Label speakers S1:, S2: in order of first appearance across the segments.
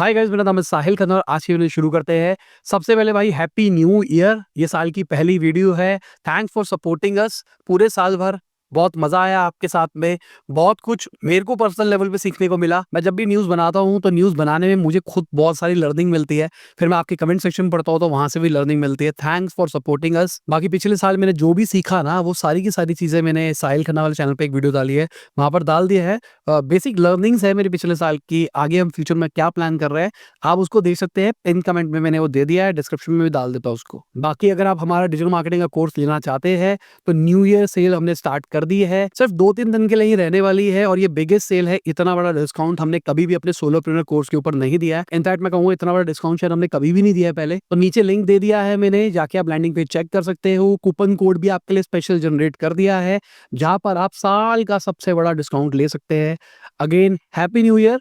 S1: Hi guys, मेरा नाम है साहिल खन्ना और आज की वीडियो शुरू करते हैं। सबसे पहले भाई हैप्पी न्यू ईयर। ये साल की पहली वीडियो है। थैंक्स फॉर सपोर्टिंग अस पूरे साल भर। बहुत मजा आया आपके साथ में। बहुत कुछ मेरे को पर्सनल लेवल पे सीखने को मिला। मैं जब भी न्यूज़ बनाता हूँ तो न्यूज़ बनाने में मुझे खुद बहुत सारी लर्निंग मिलती है। फिर मैं आपके कमेंट सेक्शन में पढ़ता हूँ तो वहां से भी लर्निंग मिलती है। Thanks for supporting us. बाकी पिछले साल मैंने जो भी सीखा ना, वो सारी की सारी चीजें मैंने साहिल खन्ना वाले चैनल पे एक वीडियो डाली है, वहां पर डाल दिया है। बेसिक लर्निंग्स है मेरे पिछले साल की। आगे हम फ्यूचर में क्या प्लान कर रहे हैं आप उसको देख सकते हैं। पिन कमेंट में मैंने वो दे दिया है, डिस्क्रिप्शन में भी डाल देता हूँ उसको। बाकी अगर आप हमारा डिजिटल मार्केटिंग का कोर्स लेना चाहते हैं तो न्यू ईयर सेल हमने स्टार्ट कर दी है। सिर्फ 2-3 दिन के लिए ही रहने वाली है और ये बिगेस्ट सेल है। इतना बड़ा डिस्काउंट हमने कभी भी अपने सोलोप्रेन्योर कोर्स के ऊपर नहीं दिया है। इनफैक्ट मैं कहूँगा इतना बड़ा डिस्काउंट शायद हमने कभी भी नहीं दिया है पहले। तो नीचे लिंक दे दिया है मैंने, जाके आप लैंडिंग पेज चेक कर सकते हो। कूपन कोड भी आपके लिए स्पेशल जनरेट कर दिया है, जहां पर आप साल का सबसे बड़ा डिस्काउंट ले सकते हैं। Again happy new year.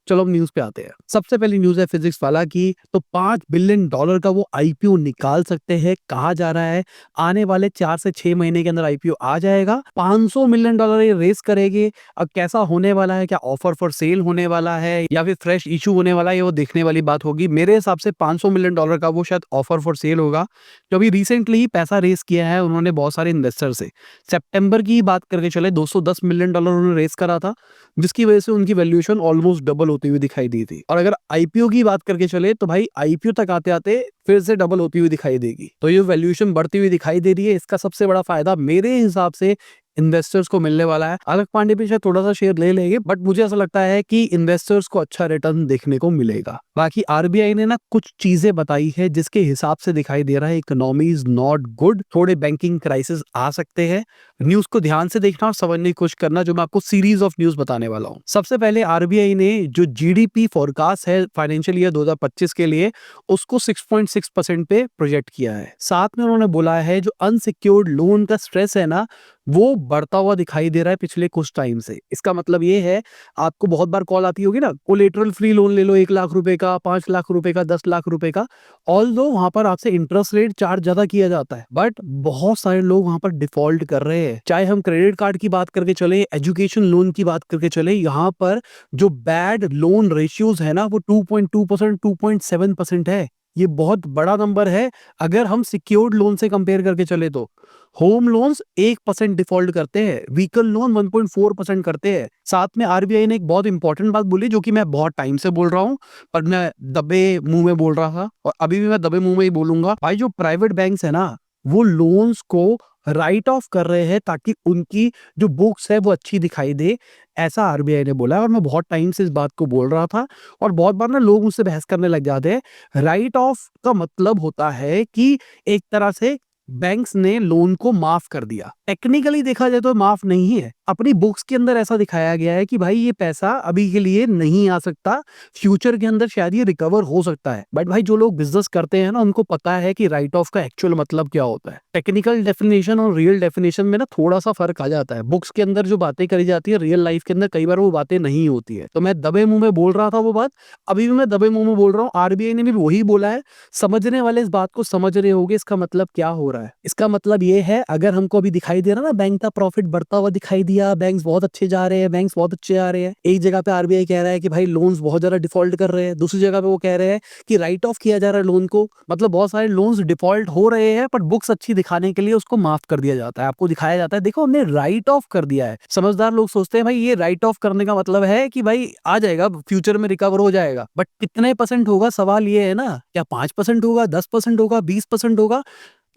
S1: चलो अब न्यूज पे आते हैं। सबसे पहली न्यूज है फिजिक्स वाला की। तो $5 बिलियन का वो आईपीओ निकाल सकते हैं, कहा जा रहा है आने वाले 4 से 6 महीने के अंदर आईपीओ आ जाएगा। $500 मिलियन ये रेस करेंगे। अब कैसा होने वाला है, क्या ऑफर फॉर सेल होने वाला है या फिर फ्रेश इशू होने वाला है, वो देखने वाली बात होगी। मेरे हिसाब से $500 मिलियन का वो शायद ऑफर फॉर सेल होगा। जो अभी रिसेंटली ही पैसा रेस किया है उन्होंने बहुत सारे इन्वेस्टर से। सितंबर की बात करके चले $210 मिलियन उन्होंने रेस करा था, जिसकी वजह से उनकी वैल्यूएशन ऑलमोस्ट डबल होती हुई दिखाई दी थी। और अगर आईपीओ की बात करके चले तो भाई आईपीओ तक आते आते फिर से डबल होती हुई दिखाई देगी। तो ये वैल्यूएशन बढ़ती हुई दिखाई दे रही है। इसका सबसे बड़ा फायदा मेरे हिसाब से इन्वेस्टर्स को मिलने वाला है। अलग पांडे भी शायद थोड़ा सा शेयर ले लेंगे, बट मुझे ऐसा लगता है कि इन्वेस्टर्स को अच्छा रिटर्न देखने को मिलेगा। बाकी आरबीआई ने ना कुछ चीजें बताई है जिसके हिसाब से दिखाई दे रहा है इकोनॉमी इज नॉट गुड, थोड़े बैंकिंग क्राइसिस आ सकते हैं। न्यूज को ध्यान से देखना और समझने की कोशिश करना, जो मैं आपको सीरीज ऑफ न्यूज बताने वाला हूँ। सबसे पहले आरबीआई ने जो जीडीपी फोरकास्ट है फाइनेंशियल ईयर 2025 के लिए, उसको 6.6% पे प्रोजेक्ट किया है। साथ में उन्होंने बोला है जो अनसिक्योर्ड लोन का स्ट्रेस है ना, वो बढ़ता हुआ दिखाई दे रहा है पिछले कुछ टाइम से। इसका मतलब ये है, आपको बहुत बार कॉल आती होगी ना, कोलेटरल फ्री लोन ले लो 1 लाख रुपए का, 5 लाख रुपए का, 10 लाख रुपए का। ऑल्दो वहां पर आपसे इंटरेस्ट रेट चार्ज ज्यादा किया जाता है, बट बहुत सारे लोग वहां पर डिफॉल्ट कर रहे हैं। चाहे हम क्रेडिट कार्ड की बात करके चले, एजुकेशन लोन की बात करके चले, यहाँ पर जो बैड लोन रेशियोज है ना, वो 2.2%, 2.7% है। ये बहुत बड़ा नंबर है। अगर हम सिक्योर्ड लोन से कंपेयर करके चले तो होम लोन्स 1% डिफॉल्ट करते हैं, व्हीकल लोन 1.4% करते हैं। साथ में आरबीआई ने एक बहुत इंपॉर्टेंट बात बोली, जो कि मैं बहुत टाइम से बोल रहा हूँ, पर मैं दबे मुंह में बोल रहा था और अभी भी मैं दबे मुंह में ही बोलूंगा। भाई जो प्राइवेट बैंक्स है ना, वो लोन्स को राइट ऑफ कर रहे हैं ताकि उनकी जो बुक्स है वो अच्छी दिखाई दे। ऐसा आरबीआई ने बोला है और मैं बहुत टाइम से इस बात को बोल रहा था। और बहुत बार ना लोग मुझसे बहस करने लग जाते हैं। राइट ऑफ का मतलब होता है कि एक तरह से बैंक्स ने लोन को माफ कर दिया। टेक्निकली देखा जाए तो माफ नहीं है। अपनी बुक्स के अंदर ऐसा दिखाया गया है कि भाई ये पैसा अभी के लिए नहीं आ सकता, फ्यूचर के अंदर शायद ये रिकवर हो सकता है। बट भाई जो लोग बिजनेस करते हैं ना, उनको पता है कि राइट ऑफ का एक्चुअल मतलब क्या होता है। टेक्निकल डेफिनेशन और रियल डेफिनेशन में ना थोड़ा सा फर्क आ जाता है। बुक्स के अंदर जो बातें करी जाती है, रियल लाइफ के अंदर कई बार वो बातें नहीं होती है। तो मैं दबे मुंह में बोल रहा था वो बात, अभी भी मैं दबे मुंह में बोल रहा हूँ। आरबीआई ने भी वही बोला है। समझने वाले इस बात को समझ रहे होंगे इसका मतलब क्या हो रहा है। इसका मतलब ये है, अगर हमको अभी दिखाई दे रहा ना बैंक का प्रॉफिट बढ़ता हुआ दिखाई दिया, बैंक्स बहुत अच्छे जा रहे हैं, बैंक्स बहुत अच्छे आ रहे हैं। एक जगह पे आरबीआई कह रहा है कि भाई लोन्स बहुत ज्यादा डिफॉल्ट कर रहे हैं, दूसरी जगह पे वो कह रहे हैं कि राइट ऑफ किया जा रहा है लोन को। मतलब बहुत सारे लोन्स डिफॉल्ट हो रहे हैं, पर बुक्स अच्छी दिखाने के लिए उसको माफ कर दिया जाता है। आपको दिखाया जाता है देखो हमने राइट ऑफ कर दिया है। समझदार लोग सोचते हैं भाई ये राइट ऑफ करने का मतलब है कि भाई आ जाएगा, फ्यूचर में रिकवर हो जाएगा। बट कितने परसेंट होगा, सवाल ये है ना। क्या 5% होगा, 10% होगा, 20% होगा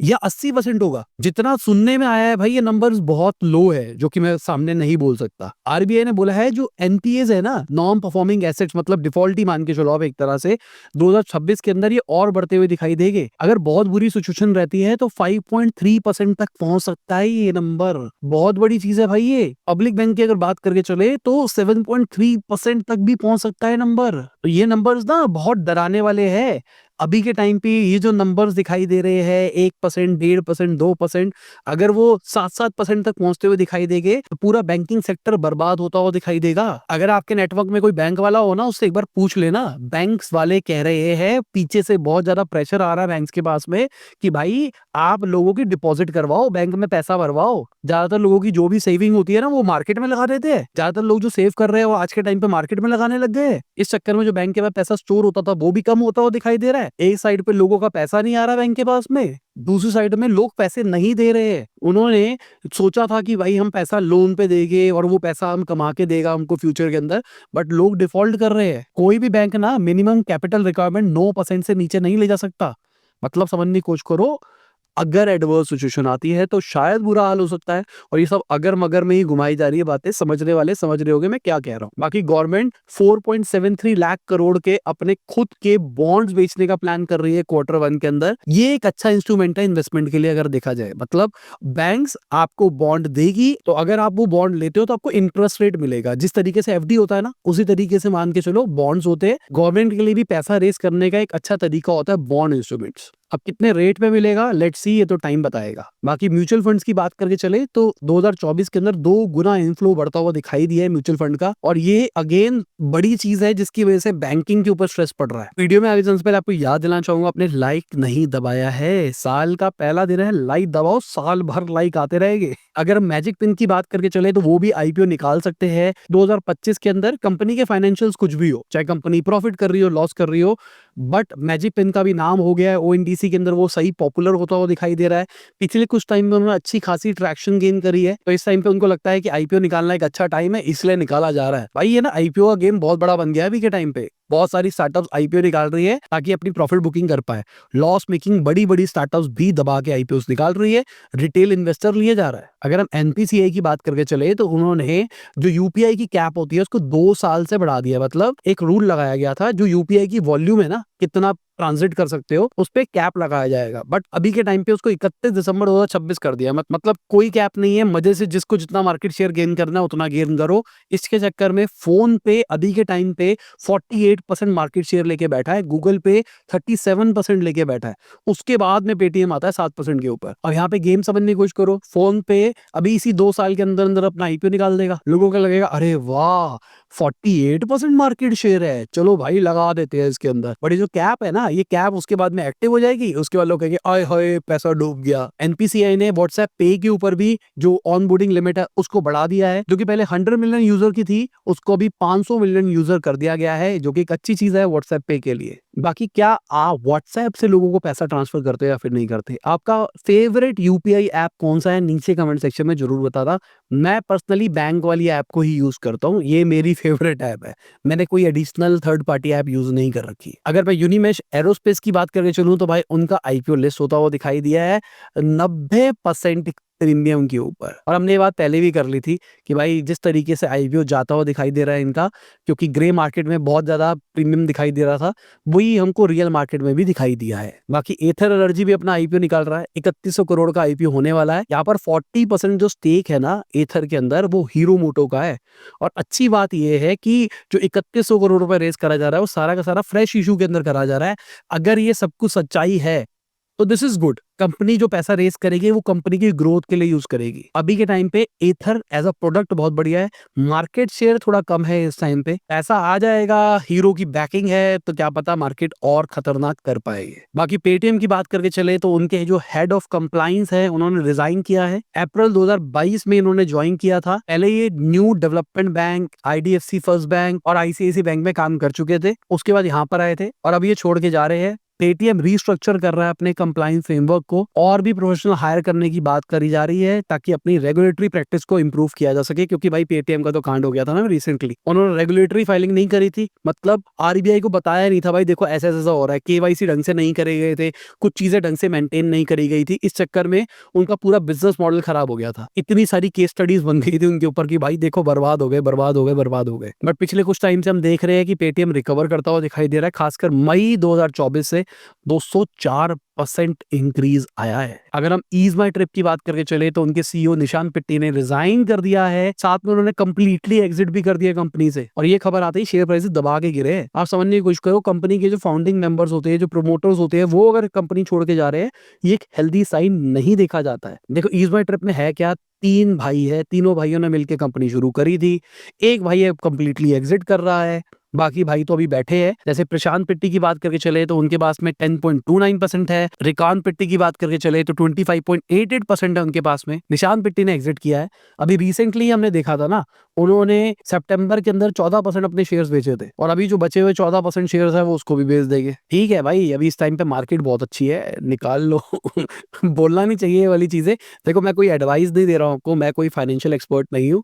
S1: या 80% होगा? जितना सुनने में आया है भाई, ये नंबर्स बहुत लो है, जो कि मैं सामने नहीं बोल सकता। आरबीआई ने बोला है जो एनपीएस है ना, नॉन परफॉर्मिंग एसेट्स, मतलब डिफॉल्ट ही मान के चलो आप एक तरह से, 2026 के अंदर ये और बढ़ते हुए दिखाई देंगे। अगर बहुत बुरी सिचुएशन रहती है तो 5.3% तक पहुंच सकता है ये नंबर। बहुत बड़ी चीज है भाई ये। पब्लिक बैंक की अगर बात करके चले तो 7.3% तक भी पहुंच सकता है नंबर। तो ये नंबर्स ना बहुत डराने वाले हैं। अभी के टाइम पे ये जो नंबर्स दिखाई दे रहे हैं 1%, 1.5%, 2%, अगर वो 7-7% तक पहुंचते हुए दिखाई देंगे तो पूरा बैंकिंग सेक्टर बर्बाद होता हुआ दिखाई देगा। अगर आपके नेटवर्क में कोई बैंक वाला हो ना, उससे एक बार पूछ लेना। बैंक्स वाले कह रहे हैं पीछे से बहुत ज्यादा प्रेशर आ रहा है बैंक्स के पास में कि भाई आप लोगों की डिपॉजिट करवाओ, बैंक में पैसा भरवाओ। ज्यादातर लोगों की जो भी सेविंग होती है ना, वो मार्केट में लगा देते हैं। ज्यादातर लोग जो सेव कर रहे हैं वो आज के टाइम पे मार्केट में लगाने लग गए हैं। इस चक्कर में जो बैंक के पास पैसा स्टोर होता था वो भी कम होता हुआ दिखाई दे रहा है। एक साइड पे लोगों का पैसा नहीं आ रहा बैंक के पास में, दूसरी साइड में लोग पैसे नहीं दे रहे हैं। उन्होंने सोचा था कि भाई हम पैसा लोन पे देंगे और वो पैसा हम कमा के देगा हमको फ्यूचर के अंदर, बट लोग डिफॉल्ट कर रहे हैं। कोई भी बैंक ना मिनिमम कैपिटल रिक्वायरमेंट 9% से नीचे नहीं ले जा सकता। मतलब समझने की कोशिश करो, अगर एडवर्स सिचुएशन आती है तो शायद बुरा हाल हो सकता है। और ये सब अगर मगर में ही घुमाई जा रही है बातें, समझने वाले समझ रहे होंगे मैं क्या कह रहा हूँ। बाकी गवर्नमेंट 4.73 लाख करोड़ के अपने खुद के बॉन्ड्स बेचने का प्लान कर रही है Q1 के अंदर। ये एक अच्छा इंस्ट्रूमेंट है इन्वेस्टमेंट के लिए अगर देखा जाए। मतलब बैंक्स आपको बॉन्ड देगी, तो अगर आप वो बॉन्ड लेते हो तो आपको इंटरेस्ट रेट मिलेगा। जिस तरीके से एफडी होता है ना, उसी तरीके से मान के चलो बॉन्ड्स होते हैं। गवर्नमेंट के लिए भी पैसा रेस करने का एक अच्छा तरीका होता है बॉन्ड इंस्ट्रूमेंट्स। अब कितने रेट पे मिलेगा लेट्स सी, ये तो टाइम बताएगा। बाकी म्यूचुअल फंड्स की बात करके चले तो 2024 के अंदर 2 गुना इनफ्लो बढ़ता हुआ दिखाई दिया है म्यूचुअल फंड का, और ये अगेन बड़ी चीज है जिसकी वजह से बैंकिंग के ऊपर स्ट्रेस पड़ रहा है। वीडियो में आगे चलने से पहले आपको याद दिलाना चाहूंगा, आपने लाइक नहीं दबाया है, साल का पहला दिन है, लाइक दबाओ, साल भर लाइक आते रहेंगे। अगर मैजिक पिन की बात करके चले तो वो भी आईपीओ निकाल सकते हैं 2025 के अंदर। कंपनी के फाइनेंशियल्स कुछ भी हो, चाहे कंपनी प्रॉफिट कर रही हो, लॉस कर रही हो, बट मैजिक पिन का भी नाम हो गया है ओएनडीसी के अंदर, वो सही पॉपुलर होता हुआ दिखाई दे रहा है। पिछले कुछ टाइम में उन्होंने अच्छी खासी ट्रैक्शन गेन करी है, तो इस टाइम पे उनको लगता है कि आईपीओ निकालना एक अच्छा टाइम है, इसलिए निकाला जा रहा है। भाई ये ना आईपीओ का गेम बहुत बड़ा बन गया है अभी के टाइम पे। बहुत सारी स्टार्टअप्स आईपीओ निकाल रही है ताकि अपनी प्रॉफिट बुकिंग कर पाए। लॉस मेकिंग बड़ी बड़ी स्टार्टअप्स भी दबा के आईपीओ निकाल रही है, रिटेल इन्वेस्टर लिए जा रहा है। अगर हम एनपीसीआई की बात करके चले तो उन्होंने जो यूपीआई की कैप होती है उसको 2 साल से बढ़ा दिया। मतलब एक रूल लगाया गया था, जो यूपीआई की वॉल्यूम है ना, कितना ट्रांजिट कर सकते हो, उस पे कैप लगाया जाएगा, बट अभी के टाइम पे उसको 31 दिसंबर 2026 कर दिया। मतलब कोई कैप नहीं है, मजे से जिसको जितना मार्केट शेयर गेन करना है उतना गेन करो। इसके चक्कर में फोन पे अभी के टाइम पे 48% मार्केट शेयर लेके बैठा है, गूगल पे 37% लेके बैठा है, उसके बाद में पेटीएम आता है 7% के ऊपर। अब यहाँ पे गेम समझने की कोशिश करो, फोन पे अभी इसी 2 साल के अंदर अंदर अपना आईपीओ निकाल देगा, लोगों को लगेगा अरे वाह 48% मार्केट शेयर है, चलो भाई लगा देते हैं इसके अंदर। बट ये जो कैप है ना, ये कैप उसके बाद में एक्टिव हो जाएगी, उसके बाद लोग कहेंगे आय हाय पैसा डूब गया। एनपीसीआई ने व्हाट्सएप पे के ऊपर भी जो ऑन बोर्डिंग लिमिट है उसको बढ़ा दिया है, जो कि पहले 100 मिलियन यूजर की थी, उसको अभी 500 मिलियन यूजर कर दिया गया है, जो कि एक अच्छी चीज है व्हाट्सएप पे के लिए। बाकी क्या आप व्हाट्सएप से लोगों को पैसा ट्रांसफर करते हो या फिर नहीं करते? आपका फेवरेट यूपीआई ऐप कौन सा है, नीचे कमेंट सेक्शन में जरूर बताना। मैं पर्सनली बैंक वाली ऐप को ही यूज करता हूँ, ये मेरी फेवरेट ऐप है, मैंने कोई additional third party app use नहीं कर रखी। अगर मैं यूनिमेश एरोस्पेस की बात करके चलूं तो भाई उनका आईपीओ लिस्ट होता हुआ दिखाई दिया है 90% प्रीमियम के ऊपर। और हमने ये बात पहले भी कर ली थी कि भाई जिस तरीके से आईपीओ जाता हुआ दिखाई दे रहा है इनका, क्योंकि ग्रे मार्केट में बहुत ज्यादा प्रीमियम दिखाई दे रहा था, वही हमको रियल मार्केट में भी दिखाई दिया है। बाकी एथर एनर्जी भी अपना आईपीओ निकाल रहा है, 3100 करोड़ का आईपीओ होने वाला है। यहाँ पर 40% जो स्टेक है ना एथर के अंदर, वो हीरो मोटो का है। और अच्छी बात यह है कि जो 3100 करोड़ रुपए रेस करा जा रहा है वो सारा का सारा फ्रेश इशू के अंदर करा जा रहा है। अगर ये सब कुछ सच्चाई है तो दिस इज गुड। कंपनी जो पैसा रेस करेगी वो कंपनी की ग्रोथ के लिए यूज करेगी। अभी के टाइम पे एथर एज अ प्रोडक्ट बहुत बढ़िया है, मार्केट शेयर थोड़ा कम है इस टाइम पे, पैसा आ जाएगा, हीरो की बैकिंग है, तो क्या पता मार्केट और खतरनाक कर पाएगी। बाकी पेटीएम की बात करके चले तो उनके जो हेड ऑफ कंप्लायंस है उन्होंने रिजाइन किया है, अप्रैल 2022 में इन्होंने ज्वाइन किया था। पहले ये new development bank, IDFC first bank और आईसीआईसी बैंक में काम कर चुके थे, उसके बाद यहाँ पर आए थे और अब ये छोड़ के जा रहे हैं। पेटीएम रीस्ट्रक्चर कर रहा है अपने कंप्लायंस फ्रेमवर्क को, और भी प्रोफेशनल हायर करने की बात करी जा रही है ताकि अपनी रेगुलेटरी प्रैक्टिस को इंप्रूव किया जा सके। क्योंकि भाई पेटीएम का तो कांड हो गया था ना रिसेंटली, उन्होंने रेगुलेटरी फाइलिंग नहीं करी थी, मतलब आरबीआई को बताया नहीं था भाई देखो ऐसा ऐसा हो रहा है, केवाईसी ढंग से नहीं करे गए थे, कुछ चीजें ढंग से मेंटेन नहीं करी गई थी, इस चक्कर में उनका पूरा बिजनेस मॉडल खराब हो गया था। इतनी सारी केस स्टडीज बन गई थी उनके ऊपर कि भाई देखो बर्बाद हो गए, बर्बाद हो गए, बर्बाद हो गए। बट पिछले कुछ टाइम से हम देख रहे हैं कि पेटीएम रिकवर करता हुआ दिखाई दे रहा है, खासकर मई 2024 से 204% इंक्रीज आया है। अगर हम ईज माई ट्रिप की बात करके चले तो उनके सीईओ निशान पिट्टी ने रिजाइन कर दिया है, साथ में उन्होंने कंप्लीटली एग्जिट भी कर दिया कंपनी से, और ये खबर आते ही शेयर प्राइस दबा के गिरे हैं। आप समझने की कोशिश करो, कंपनी के जो फाउंडिंग मेंबर्स होते हैं, जो प्रोमोटर्स होते हैं, वो अगर कंपनी छोड़ के जा रहे हैं, ये एक हेल्दी साइन नहीं देखा जाता है। देखो ईज माई ट्रिप में है क्या, 3 भाई है, तीनों भाइयों ने मिलकर कंपनी शुरू करी थी। एक भाई अब कंप्लीटली एग्जिट कर रहा है, बाकी भाई तो अभी बैठे हैं। जैसे प्रशांत पिट्टी की बात करके चले तो उनके पास में 10.29% है। रिकान पिट्टी की बात करके चले तो 25.88% है उनके पास में। निशान पिट्टी ने एग्जिट किया है। अभी रिसेंटली हमने देखा था ना, उन्होंने सितंबर के अंदर 14% अपने शेयर्स बेचे थे, और अभी जो बचे हुए 14% शेयर्स है वो उसको भी बेच देंगे। ठीक है भाई, अभी इस टाइम पे मार्केट बहुत अच्छी है, निकाल लो। बोलना नहीं चाहिए ये वाली चीजें। देखो मैं कोई एडवाइस नहीं दे रहा हूँ आपको, मैं कोई फाइनेंशियल एक्सपर्ट नहीं हूँ,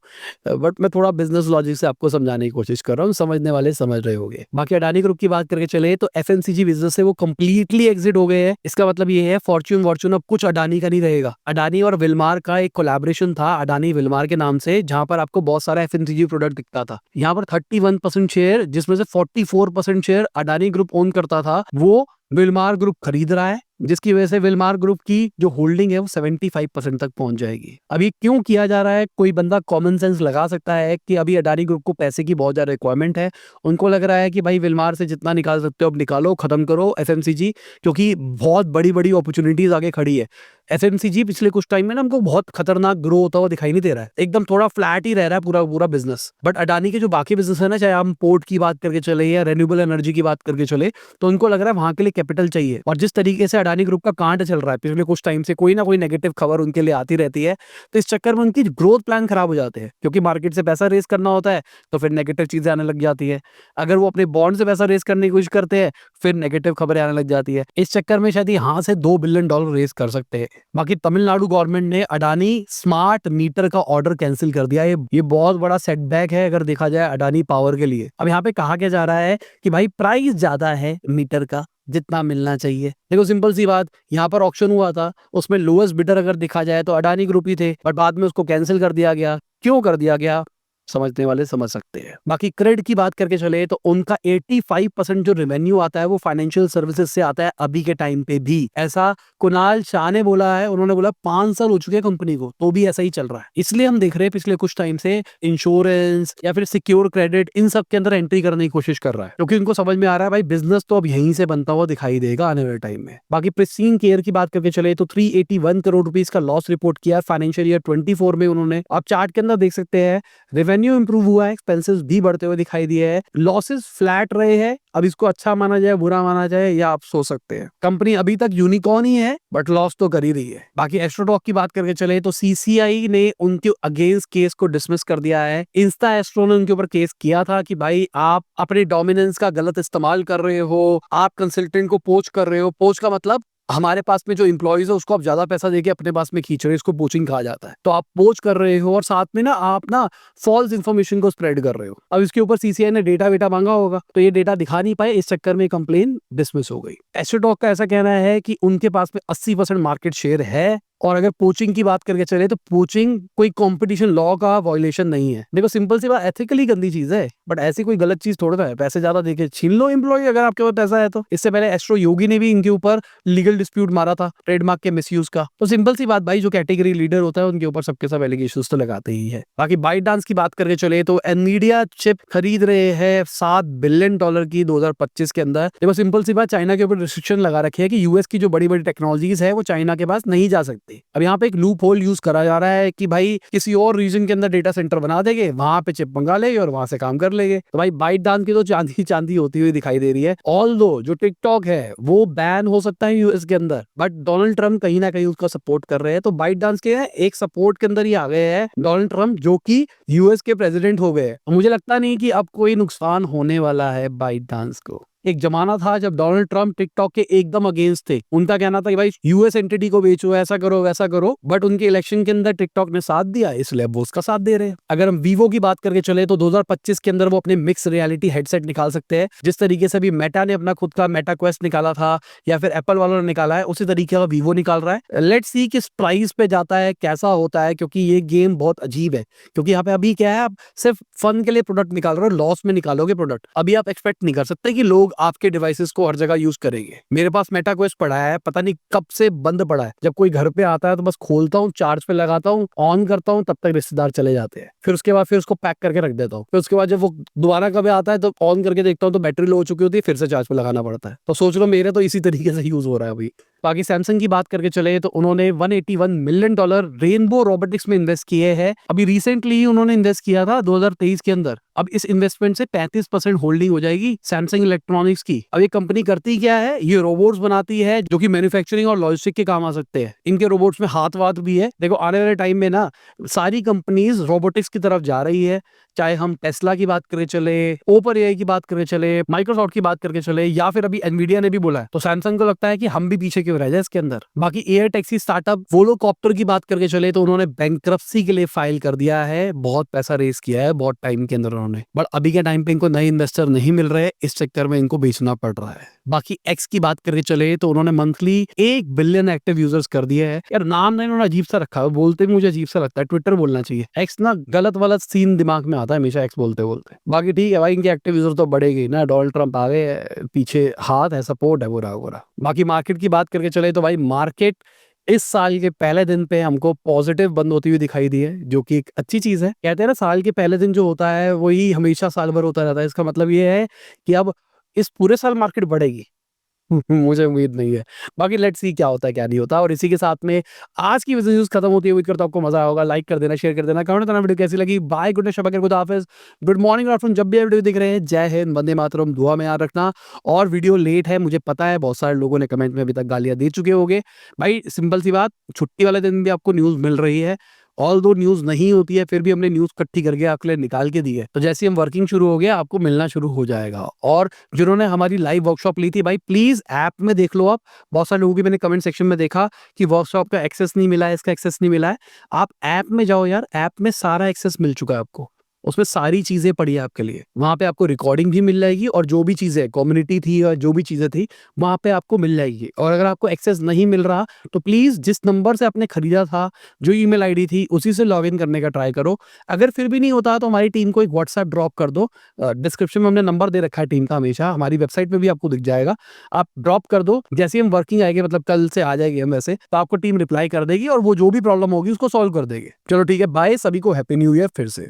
S1: बट मैं थोड़ा बिजनेस लॉजिक से आपको समझाने की कोशिश कर रहा हूँ, समझने वाले समझ रहे होंगे। बाकी अडानी ग्रुप की बात करके चले तो एफएमसीजी बिजनेस से वो कंप्लीटली एग्जिट हो गए हैं। इसका मतलब ये है फॉर्च्यून अब कुछ अडानी का नहीं रहेगा। अडानी और विलमार का एक कोलैबोरेशन था, अडानी विलमार के नाम से, जहां पर आपको बहुत सारा एफएमसीजी प्रोडक्ट दिखता था। यहाँ पर 31% शेयर, जिसमें से 44% शेयर अडानी ग्रुप ओन करता था, वो विलमार ग्रुप खरीद रहा है, जिसकी वजह से विलमार ग्रुप की जो होल्डिंग है वो 75% तक पहुंच जाएगी। अभी क्यों किया जा रहा है, कोई बंदा कॉमन सेंस लगा सकता है कि अभी अडानी ग्रुप को पैसे की बहुत ज्यादा रिक्वायरमेंट है। उनको लग रहा है कि भाई विलमार से जितना निकाल सकते हो अब निकालो, खत्म करो एफएमसीजी, क्योंकि बहुत बड़ी बड़ी अपॉर्चुनिटीज आगे खड़ी है। एफएमसीजी पिछले कुछ टाइम में ना हमको बहुत खतरनाक ग्रो होता हुआ दिखाई नहीं दे रहा है, एकदम थोड़ा फ्लैट ही रह रहा है पूरा पूरा बिजनेस। बट अडानी के जो बाकी बिजनेस है ना, चाहे हम पोर्ट की बात करके चले या रेन्यूएबल एनर्जी की बात करके चले, तो उनको लग रहा है वहां के लिए कैपिटल चाहिए। और जिस तरीके से अडानी ग्रुप का कांट चल रहा है पिछले कुछ टाइम से, कोई ना कोई नेगेटिव खबर उनके लिए आती रहती है, तो इस चक्कर में उनकी ग्रोथ प्लान खराब हो जाते हैं, क्योंकि मार्केट से पैसा रेस करना होता है तो फिर नेगेटिव चीजें आने लग जाती है। अगर वो अपने बॉन्ड से पैसा रेस करने की कोशिश करते हैं, फिर नेगेटिव खबरें आने लग जाती है। इस चक्कर में शायद यहाँ से $2 बिलियन रेस कर सकते हैं। बाकी तमिलनाडु गवर्नमेंट ने अडानी स्मार्ट मीटर का ऑर्डर कैंसिल कर दिया। ये बहुत बड़ा सेटबैक है अगर देखा जाए अडानी पावर के लिए। अब यहाँ पे कहा क्या जा रहा है कि भाई प्राइस ज्यादा है मीटर का, जितना मिलना चाहिए। देखो सिंपल सी बात, यहाँ पर ऑक्शन हुआ था, उसमें लोएस्ट बिडर अगर देखा जाए तो अडानी ग्रुप ही थे, बट बाद में उसको कैंसिल कर दिया गया। क्यों कर दिया गया, समझने वाले समझ सकते हैं। बाकी क्रेड की बात करके चले तो उनका 85% जो रेवेन्यू आता है वो फाइनेंशियल सर्विसेज से आता है अभी के टाइम पे भी। ऐसा कुणाल शाह ने बोला है, उन्होंने बोला 5 साल हो चुके हैं कंपनी को, तो भी ऐसा ही चल रहा है। इसलिए हम देख रहे हैं पिछले कुछ टाइम से इंश्योरेंस या फिर सिक्योर क्रेडिट, इन सब के अंदर एंट्री करने की कोशिश कर रहा है, क्योंकि उनको समझ में आ रहा है भाई बिजनेस तो अब यहीं से बनता हुआ दिखाई देगा आने वाले टाइम में। बाकी प्रिस्टीन केयर की बात करके चले तो 381 करोड़ रुपीस का लॉस रिपोर्ट किया फाइनेंशियल ईयर 24 में उन्होंने। आप चार्ट के अंदर देख सकते हैं रेवेन्यू इंप्रूव हुआ है, एक्सपेंसेस भी बढ़ते हुए दिखाई दिए हैं, लॉसेस फ्लैट रहे हैं। अब इसको अच्छा माना जाए बुरा माना जाए या आप सोच सकते हैं। कंपनी अभी तक यूनिकॉर्न ही है, बट लॉस तो कर ही रही है। बाकी एस्ट्रोटॉक की बात करके चले तो सीसीआई ने उनके अगेंस्ट केस को डिसमिस कर दिया है। इंस्टा एस्ट्रो ने उनके ऊपर केस किया था कि भाई आप अपने डोमिनेंस का गलत इस्तेमाल कर रहे हो, आप कंसल्टेंट को पोच कर रहे हो। पोच का मतलब हमारे पास में जो एम्प्लॉइज है उसको आप ज्यादा पैसा देके अपने पास में खींच रहे हो, इसको पोचिंग कहा जाता है। तो आप पोच कर रहे हो और साथ में ना आप ना फॉल्स इन्फॉर्मेशन को स्प्रेड कर रहे हो। अब इसके ऊपर सीसीआई ने डेटा वेटा मांगा होगा, तो ये डेटा दिखा नहीं पाए, इस चक्कर में कंप्लेन डिसमिस हो गई। एस्ट्रोटॉक का ऐसा कहना है कि उनके पास में 80% मार्केट शेयर है। और अगर पोचिंग की बात करके चले तो पोचिंग कोई कंपटीशन लॉ का वायलेशन नहीं है। देखो सिंपल सी बात, एथिकली गंदी चीज है, बट ऐसी कोई गलत चीज थोड़ा है। पैसे ज्यादा देके छीन लो एम्प्लॉय अगर आपके पास पैसा है तो। इससे पहले एस्ट्रो योगी ने भी इनके ऊपर लीगल डिस्प्यूट मारा था ट्रेडमार्क के मिसयूज का। तो सिंपल सी बात भाई, जो कैटेगरी लीडर होता है उनके ऊपर सबके सब एलिगेशंस तो लगाते ही है। बाकी बाइटडांस की बात करके चले तो एनवीडिया चिप खरीद रहे हैं $7 बिलियन की 2025 के अंदर। देखो सिंपल सी बात, चाइना के ऊपर रिस्ट्रिक्शन लगा रखे है कि यूएस की जो बड़ी बड़ी टेक्नोलॉजीज है वो चाइना के पास नहीं जा सकती। अब यहाँ पे एक लूप होल यूज करा जा रहा है कि भाई किसी और रीजन के अंदर डेटा सेंटर बना देंगे, वहां पे चिप मंगा लेंगे और वहां से काम कर लेंगे। तो भाई बाइटडांस की तो चांदी चांदी होती हुई दिखाई दे रही है। ऑल्दो जो टिकटॉक है वो बैन हो सकता है यूएस के अंदर, बट डोनाल्ड ट्रम्प कहीं ना कहीं उसका सपोर्ट कर रहे हैं। तो बाइटडांस के एक सपोर्ट के अंदर ही आ गए हैं डोनाल्ड ट्रम्प, जो कि यूएस के प्रेसिडेंट हो गए। मुझे लगता नहीं कि अब कोई नुकसान होने वाला है बाइटडांस को। एक जमाना था जब डोनाल्ड ट्रम्प टिकटॉक के एकदम अगेंस्ट थे। उनका कहना था कि भाई यूएस एंटिटी को बेचो, ऐसा करो वैसा करो, बट उनके इलेक्शन के अंदर टिकटॉक ने साथ दिया, इसलिए वो उसका साथ दे रहे हैं। अगर हम वीवो की बात करके चले तो 2025 के अंदर वो अपने मिक्स रियलिटी हेडसेट निकाल सकते हैं। जिस तरीके से अभी मेटा ने अपना खुद का मेटा क्वेस्ट निकाला था या फिर एप्पल वालों ने निकाला है, उसी तरीके का वीवो निकाल रहा है। लेट्स सी किस प्राइस पे जाता है, कैसा होता है, क्योंकि ये गेम बहुत अजीब है। क्योंकि यहाँ पे अभी क्या है, आप सिर्फ फन के लिए प्रोडक्ट निकाल रहे हो, लॉस में निकालोगे प्रोडक्ट। अभी आप एक्सपेक्ट नहीं कर सकते कि लोग आपके डिवाइसेस को हर जगह यूज करेंगे। मेरे पास मेटा क्वेस्ट पड़ा है, पता नहीं कब से बंद पड़ा है। जब कोई घर पे आता है तो बस खोलता हूँ, चार्ज पे लगाता हूँ, ऑन करता हूँ, तब तक रिश्तेदार चले जाते हैं। फिर उसके बाद फिर उसको पैक करके रख देता हूँ। फिर उसके बाद जब वो दोबारा कभी आता है तो ऑन करके देखता हूँ तो बैटरी लो हो चुकी होती है, फिर से चार्ज पे लगाना पड़ता है। तो सोच लो मेरे तो इसी तरीके से यूज हो रहा है अभी। बाकी सैमसंग की बात करके चले तो उन्होंने $181 मिलियन रेनबो रोबोटिक्स में इन्वेस्ट किए हैं। अभी रिसेंटली उन्होंने इन्वेस्ट किया था 2023 के अंदर। अब इस इन्वेस्टमेंट से 35% होल्डिंग हो जाएगी सैमसंग इलेक्ट्रॉनिक्स की। अब ये कंपनी करती क्या है, ये रोबोट्स बनाती है जो कि मैन्युफैक्चरिंग और लॉजिस्टिक के काम आ सकते हैं। इनके रोबोट्स में हाथ वाथ भी है। देखो आने वाले टाइम में ना सारी कंपनीज रोबोटिक्स की तरफ जा रही है। चाहे हम टेस्ला की बात करें चले, ओपर एआई की बात करें चले, माइक्रोसॉफ्ट की बात करके चले, या फिर अभी एनवीडिया ने भी बोला है। तो सैमसंग को लगता है कि हम भी पीछे क्यों रह जाए इसके अंदर। बाकी एयर टैक्सी स्टार्टअप वोलोकॉप्टर की बात करके चले तो उन्होंने बैंकरप्सी के लिए फाइल कर दिया है। बहुत पैसा रेस किया है बहुत टाइम के अंदर उन्होंने, बट अभी के टाइम पे इनको नए इन्वेस्टर नहीं मिल रहे, इस चक्कर में इनको बेचना पड़ रहा है। बाकी एक्स की बात करके चले तो उन्होंने मंथली 1 बिलियन एक्टिव यूजर्स कर दिए है। यार नाम ना इन्होंने अजीब सा रखा है, बोलते भी मुझे अजीब सा लगता है, ट्विटर बोलना चाहिए। एक्स ना गलत वाला सीन दिमाग में आता है हमेशा एक्स बोलते बोलते। बाकी ठीक है भाई, इनके एक्टिव यूजर तो बढ़ेगी ना, डोनाल्ड ट्रंप आ गए, पीछे हाथ है, सपोर्ट है पूरा पूरा। बाकी मार्केट की बात करके चले तो भाई मार्केट इस साल के पहले दिन पे हमको पॉजिटिव बंद होती हुई दिखाई दी है, जो कि एक अच्छी चीज है। कहते हैं ना साल के पहले दिन जो होता है वही हमेशा साल भर होता रहता है। इसका मतलब ये है कि अब इस पूरे साल मार्केट बढ़ेगी। मुझे उम्मीद नहीं है। बाकी लेट्स सी क्या होता है क्या नहीं होता। और इसी के साथ में आज की बिजनेस न्यूज़ खत्म होती है। उम्मीद करता हूं आपको मजा आया होगा। लाइक कर देना, शेयर कर देना, कमेंट करना वीडियो कैसी लगी। बाय, गुड नाइट, शब खुदा हाफिज, गुड मॉर्निंग, आफ्टरनून, जब भी वीडियो दिख रहे हैं। जय हिंद, वंदे मातरम, दुआ में याद रखना। और वीडियो लेट है मुझे पता है, बहुत सारे लोगों ने कमेंट में अभी तक गालियां दे चुके होंगे। भाई सिंपल सी बात, छुट्टी वाले दिन भी आपको न्यूज़ मिल रही है। ऑल दो न्यूज नहीं होती है, फिर भी हमने न्यूज इकट्ठी करके आपके लिए निकाल के दी है। तो जैसे ही हम वर्किंग शुरू हो गया आपको मिलना शुरू हो जाएगा। और जिन्होंने हमारी लाइव वर्कशॉप ली थी भाई प्लीज ऐप में देख लो आप। बहुत सारे लोगों की मैंने कमेंट सेक्शन में देखा कि वर्कशॉप का एक्सेस नहीं मिला है, इसका एक्सेस नहीं मिला है। आप ऐप में जाओ यार, ऐप में सारा एक्सेस मिल चुका है आपको। उसमें सारी चीजें पड़ी है आपके लिए। वहां पे आपको रिकॉर्डिंग भी मिल जाएगी और जो भी चीजें कम्युनिटी थी और जो भी चीजें थी वहां पे आपको मिल जाएगी। और अगर आपको एक्सेस नहीं मिल रहा तो प्लीज जिस नंबर से आपने खरीदा था, जो ईमेल आईडी थी, उसी से लॉगिन करने का ट्राई करो। अगर फिर भी नहीं होता तो हमारी टीम को एक व्हाट्सएप ड्रॉप कर दो। डिस्क्रिप्शन में हमने नंबर दे रखा है टीम का, हमेशा हमारी वेबसाइट पे भी आपको दिख जाएगा। आप ड्रॉप कर दो, जैसे हम वर्किंग आएंगे, मतलब कल से आ जाएगी हम वैसे, तो आपको टीम रिप्लाई कर देगी और वो जो भी प्रॉब्लम होगी उसको सॉल्व कर देगी। चलो ठीक है, बाय, सभी को हैप्पी न्यू ईयर फिर से।